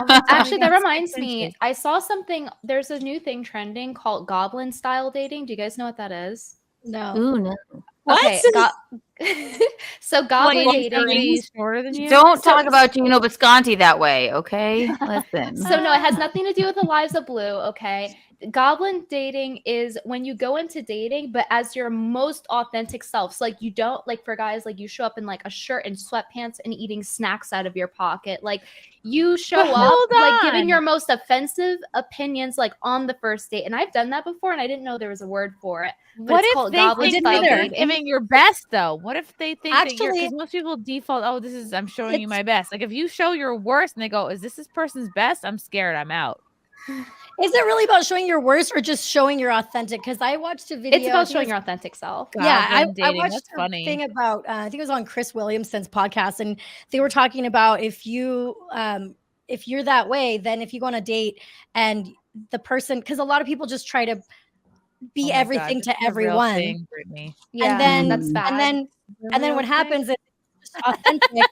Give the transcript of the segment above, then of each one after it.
Actually, that reminds me. I saw something. There's a new thing trending called Goblin-Style Dating. Do you guys know what that is? No. Ooh, no. What? Okay, so Goblin dating. Shorter than you? Don't talk about Gino Visconti that way, okay? Listen. So no, it has nothing to do with Eliza Blue, okay? Goblin dating is when you go into dating, but as your most authentic self. So like you don't, like for guys, like you show up in like a shirt and sweatpants and eating snacks out of your pocket. Like you show up like giving your most offensive opinions like on the first date. And I've done that before and I didn't know there was a word for it. But What it's if called they Goblin-Style think you're Dating. giving your best though? What if they think that you're, Actually- because most people default, oh, this is, I'm showing you my best. Like if you show your worst and they go, is this person's best? I'm scared, I'm out. Is it really about showing your worst or just showing your authentic? Because I watched a video. It's about showing your authentic self. Yeah, I Dating, watched that's a funny. thing about I think it was on Chris Williamson's podcast, and they were talking about if you're that way, then if you go on a date and the person, because a lot of people just try to be everything to everyone, thing, Brittany. Yeah, and then that's bad. and then what happens is it's just authentic.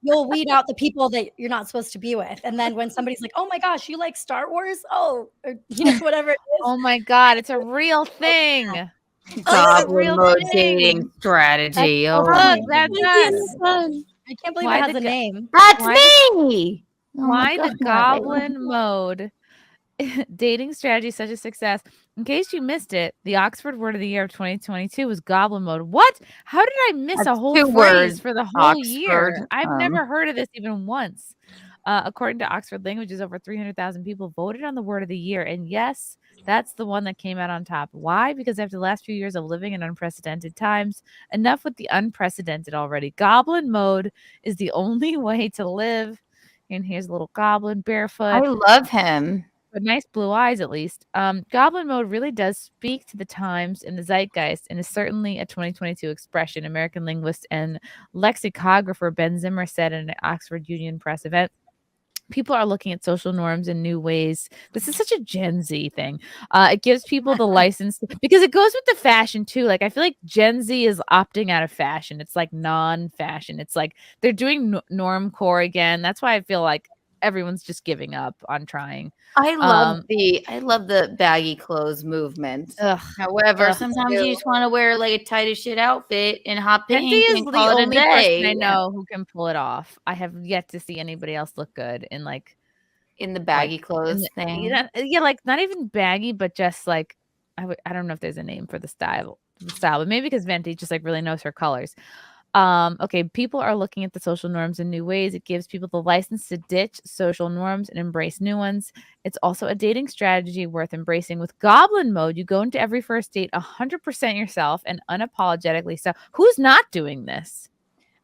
You'll weed out the people that you're not supposed to be with, and then when somebody's like, "Oh my gosh, you like Star Wars?" Oh, or, whatever it is. Oh my God, it's a real thing. Goblin mode dating strategy. That's so Oh, funny. Look, that's us. I can't believe Why it has the a name. that's Why me. Oh my Why the God. Goblin mode dating strategy is such a success? In case you missed it, the Oxford word of the year of 2022 was Goblin mode. What? How did I miss That's a whole two phrase words, for the whole Oxford. year? I've never heard of this even once. According to Oxford Languages, over 300,000 people voted on the word of the year. And yes, that's the one that came out on top. Why? Because after the last few years of living in unprecedented times, enough with the unprecedented already. Goblin mode is the only way to live. And here's a little goblin barefoot. I love him. But nice blue eyes, at least. Goblin mode really does speak to the times and the zeitgeist, and is certainly a 2022 expression. American linguist and lexicographer Ben Zimmer said in an Oxford Union Press event, people are looking at social norms in new ways. This is such a Gen Z thing. It gives people the license because it goes with the fashion too. Like I feel like Gen Z is opting out of fashion. It's like non-fashion. It's like they're doing normcore again. That's why I feel like everyone's just giving up on trying. I love the baggy clothes movement. However, sometimes you just want to wear like a tight as shit outfit and hot pink Fenty is and the call it a only day. person I know who can pull it off. I have yet to see anybody else look good in like in the baggy clothes thing. Yeah, like not even baggy, but just like I don't know if there's a name for the style, but maybe because Venti just like really knows her colors. Okay, people are looking at the social norms in new ways. It gives people the license to ditch social norms and embrace new ones. It's also a dating strategy worth embracing. With Goblin mode, you go into every first date 100% yourself and unapologetically so. Who's not doing this?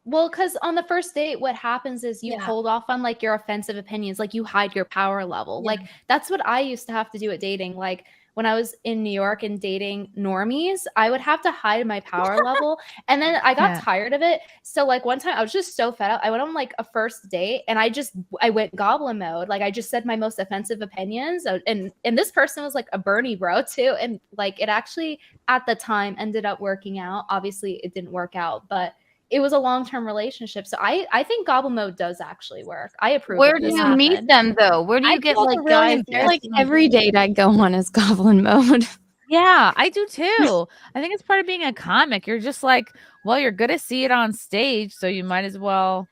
Well, because on the first date, what happens is you hold off on like your offensive opinions, like you hide your power level. Like that's what I used to have to do at dating. Like when I was in New York and dating normies, I would have to hide my power level. And then I got tired of it. So like one time I was just so fed up. I went on like a first date and I went goblin mode. Like I just said my most offensive opinions. And this person was like a Bernie bro too. And like it actually at the time ended up working out. Obviously it didn't work out, but it was a long-term relationship. So I think goblin mode does actually work. I approve. Where do you meet them though? Where do you get like guys? Like every date I go on is goblin mode. Yeah, I do too. I think it's part of being a comic. You're just like, well, you're going to see it on stage, so you might as well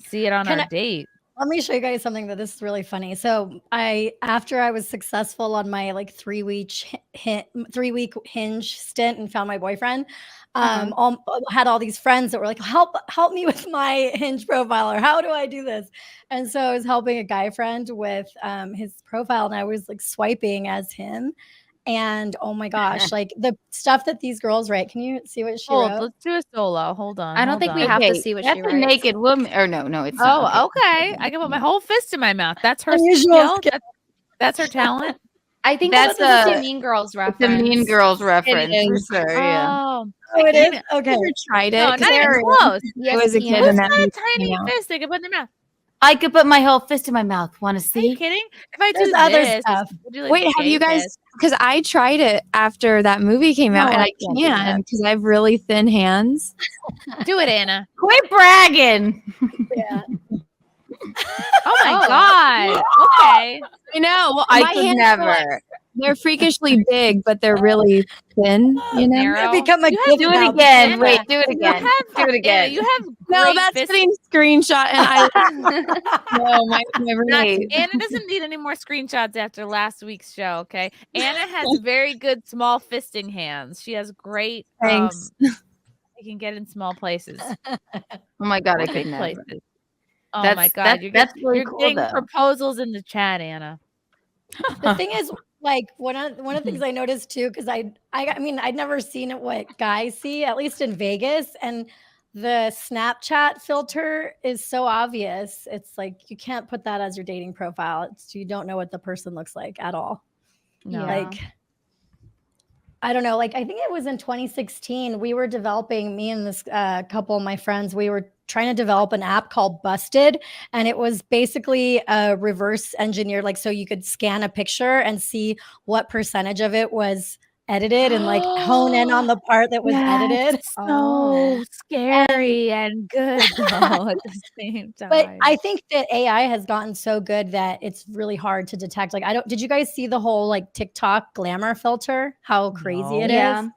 see it on our date. Let me show you guys something that this is really funny. So after I was successful on my like 3-week Hinge stint and found my boyfriend, had all these friends that were like, help me with my Hinge profile, or how do I do this? And so I was helping a guy friend with his profile, and I was like swiping as him. And oh my gosh, like the stuff that these girls write. Can you see what she wrote? Let's do a solo. Hold on. I don't think we have to see what she writes. That's a naked woman. Or no, it's not. Oh, okay. I can put my whole fist in my mouth. That's her skill. That's her talent. I think that's a Mean Girls reference. The Mean Girls reference. It is. For sure, yeah. Oh, it is? Okay. I never tried it. No, not even close. I was a kid Who's and got that a tiny fist they can put in their mouth? I could put my whole fist in my mouth. Want to see? Are you kidding? If I There's do other this, stuff. Wait, have you guys? Because I tried it after that movie came out, and I can't because I have really thin hands. Do it, Anna. Quit bragging. Yeah. Oh my god. Okay. I know. Well, I my could hands never. are like, they're freakishly big, but they're really thin. You know. Narrow. Become a You gift Do it now. again. Anna, Wait, do it You again. have, Do it again. Anna, you have No, great that's fist. getting screenshot, and I no, my Wait. Anna doesn't need any more screenshots after last week's show. Okay, Anna has very good small fisting hands. She has great. Thanks. You can get in small places. Oh my god, I Or could big never. places. Oh That's- my god, that's- that's really you're cool, getting though. proposals in the chat, Anna. The thing is, like one of the things I noticed too, because I mean I'd never seen it what guys see, at least in Vegas, and the Snapchat filter is so obvious. It's like you can't put that as your dating profile. You don't know what the person looks like at all. No. Like I don't know. Like I think it was in 2016 we were developing, me and this couple of my friends, we were trying to develop an app called Busted, and it was basically a reverse engineered, like so you could scan a picture and see what percentage of it was edited and like hone in on the part that was edited. So scary and good though at the same time. But I think that AI has gotten so good that it's really hard to detect. Like, did you guys see the whole like TikTok glamour filter? How crazy it is? Yeah.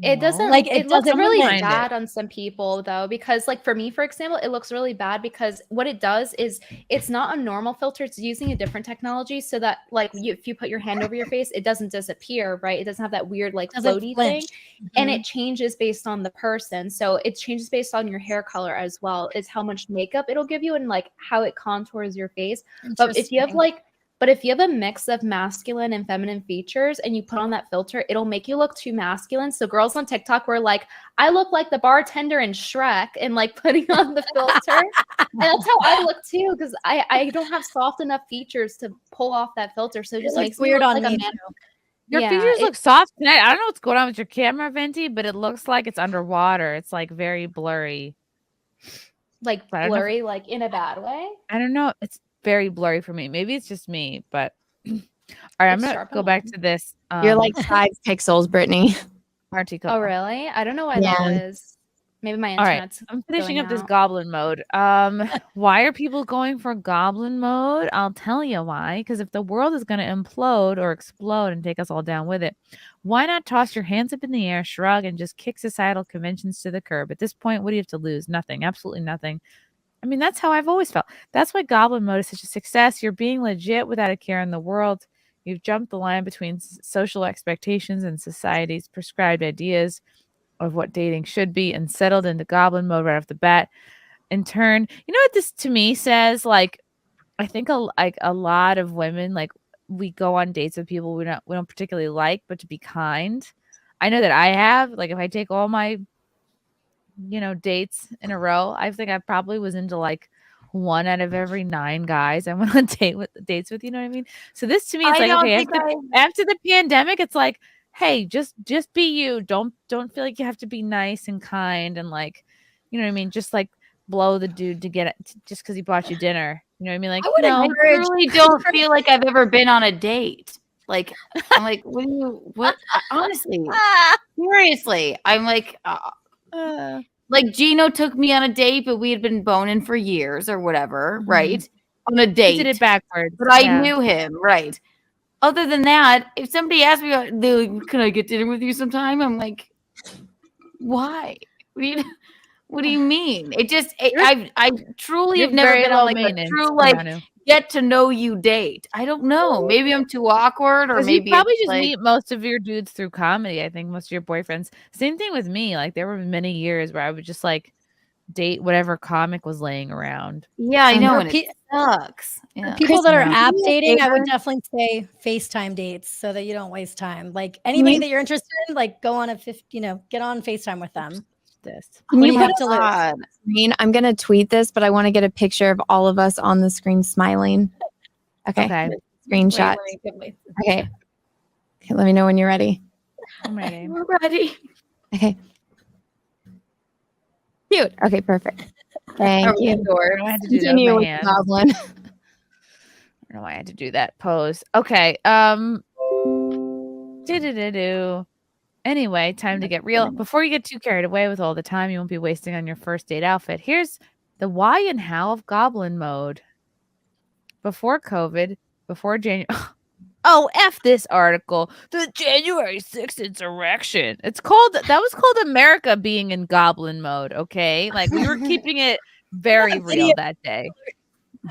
It doesn't Like, it it looks doesn't really blend bad on some people though, because like for me, for example, it looks really bad because what it does is it's not a normal filter. It's using a different technology so that like if you put your hand over your face, it doesn't disappear, right? It doesn't have that weird like Doesn't floaty flinch. thing. And it changes based on the person. So it changes based on your hair color as well, is how much makeup it'll give you and like how it contours your face. But if you have a mix of masculine and feminine features and you put on that filter, it'll make you look too masculine. So girls on TikTok were like, I look like the bartender in Shrek and like putting on the filter. And that's how I look too, because I don't have soft enough features to pull off that filter. So it just makes weird me look on like me a man. Your features look soft tonight. I don't know what's going on with your camera, Venti, but it looks like it's underwater. It's like very blurry. Like blurry, like in a bad way. I don't know. It's very blurry for me. Maybe it's just me, but all right, I'm gonna go back to this. You're like 5 pixels, Brittany. Oh, really? I don't know why that is. Maybe my All right, internet's I'm finishing up this out. goblin mode. Why are people going for goblin mode? I'll tell you why. Because if the world is going to implode or explode and take us all down with it, why not toss your hands up in the air, shrug, and just kick societal conventions to the curb? At this point, what do you have to lose? Nothing. Absolutely nothing. I mean, that's how I've always felt. That's why goblin mode is such a success. You're being legit without a care in the world. You've jumped the line between social expectations and society's prescribed ideas of what dating should be and settled into goblin mode right off the bat. In turn, you know what this to me says? Like, I think a lot of women, like, we go on dates with people we don't particularly like, but to be kind. I know that I have. Like, if I take all my dates in a row, I think I probably was into like 1 out of every 9 guys I went on dates with. You know what I mean? So this to me is like, okay, after the pandemic, it's like, hey, just be you. Don't feel like you have to be nice and kind and like, you know what I mean? Just like blow the dude to get it just because he bought you dinner. You know what I mean? Like, I really don't feel like I've ever been on a date. Like, I'm like, what? Honestly, seriously, I'm like, like Gino took me on a date, but we had been boning for years or whatever, right? On a date. He did it backwards. But I knew him, right? Other than that, if somebody asked me, they're like, can I get dinner with you sometime? I'm like, why? What do you mean? It just, I truly have never been on like a true like get to know you date. I don't know. Maybe I'm too awkward, or maybe you probably just like, meet most of your dudes through comedy. I think most of your boyfriends. Same thing with me. Like there were many years where I would just like date whatever comic was laying around. Yeah, I know, and it sucks. Yeah. People that are app dating, I would definitely say FaceTime dates so that you don't waste time. Like anybody that you're interested in, like go on get on FaceTime with them. Can you have to lose? I'm gonna tweet this, but I want to get a picture of all of us on the screen smiling. Okay. Screenshot. Okay. Let me know when you're ready. I'm ready. We're ready. Okay. Cute. Okay, perfect. Thank you. I had to do that with my hand. Goblin. I don't know why I had to do that pose. Okay. Anyway, time to get real. Before you get too carried away with all the time you won't be wasting on your first date outfit, here's the why and how of goblin mode. before COVID, before January. Oh, F this article. The January 6th insurrection. That was called America being in goblin mode, okay? Like, we were keeping it very real that day.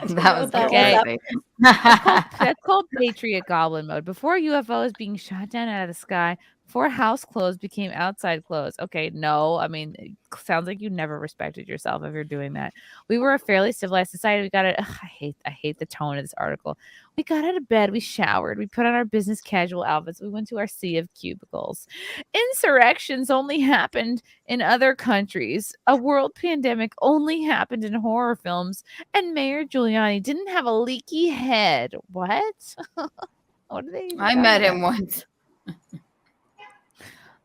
That was okay. That's called Patriot Goblin mode. Before UFOs being shot down out of the sky, before house clothes became outside clothes. Okay, no, I mean, it sounds like you never respected yourself if you're doing that. We were a fairly civilized society. We got it. I hate the tone of this article. We got out of bed, we showered, we put on our business casual outfits, we went to our sea of cubicles. Insurrections only happened in other countries. A world pandemic only happened in horror films, and Mayor Giuliani didn't have a leaky head. What? What are they? I met him once.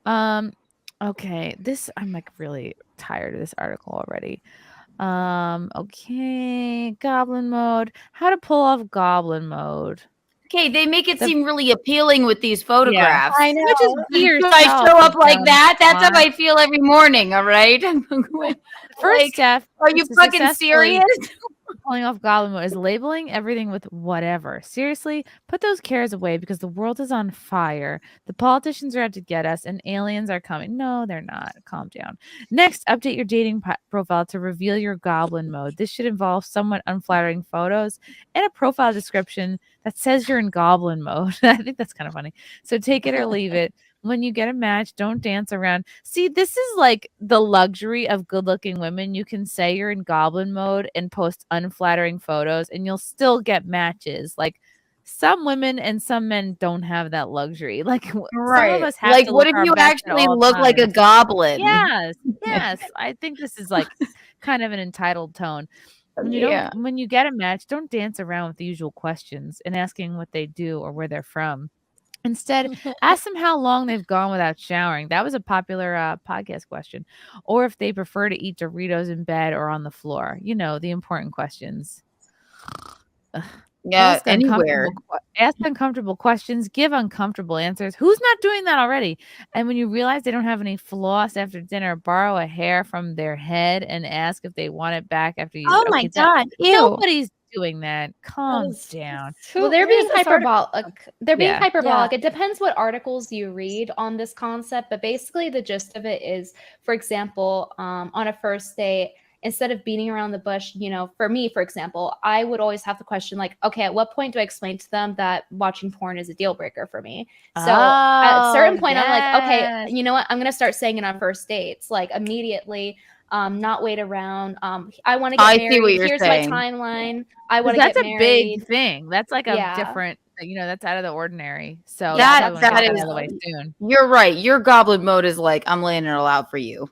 Okay, I'm like really tired of this article already. Okay, goblin mode. How to pull off goblin mode. Okay, they make it seem really appealing with these photographs. I know. Which is weird. Do I show up like that? That's how I feel every morning, all right? First step. Are you fucking serious? Pulling off goblin mode is labeling everything with whatever. Seriously, put those cares away because the world is on fire. The politicians are out to get us and aliens are coming. No, they're not. Calm down. Next, update your dating profile to reveal your goblin mode. This should involve somewhat unflattering photos and a profile description that says you're in goblin mode. I think that's kind of funny. So take it or leave it. When you get a match, don't dance around. See, this is like the luxury of good-looking women. You can say you're in goblin mode and post unflattering photos, and you'll still get matches. Like, some women and some men don't have that luxury. Like, some of us have like, to what look if you our best at actually all look like a times. goblin? Yes. I think this is like kind of an entitled tone. When you get a match, don't dance around with the usual questions and asking what they do or where they're from. Instead, ask them how long they've gone without showering. That was a popular podcast question. Or if they prefer to eat Doritos in bed or on the floor. You know, the important questions. Yeah, anywhere. Ask uncomfortable questions. Give uncomfortable answers. Who's not doing that already? And when you realize they don't have any floss after dinner, borrow a hair from their head and ask if they want it back after you. Oh my God. Ew. Nobody's doing that. Calm down. Well, they're being hyperbolic. They're being hyperbolic. Yeah. It depends what articles you read on this concept, but basically the gist of it is, for example, on a first date, instead of beating around the bush, you know, for me, for example, I would always have the question like, okay, at what point do I explain to them that watching porn is a deal breaker for me? So at a certain point, I'm like, okay, you know what? I'm going to start saying it on first dates, like immediately, not wait around. I want to get married. See what you're Here's saying. my timeline. I want to get married. That's a big thing. That's like a different, you know, that's out of the ordinary. So that is soon. You're right. Your goblin mode is like, I'm laying it all out for you.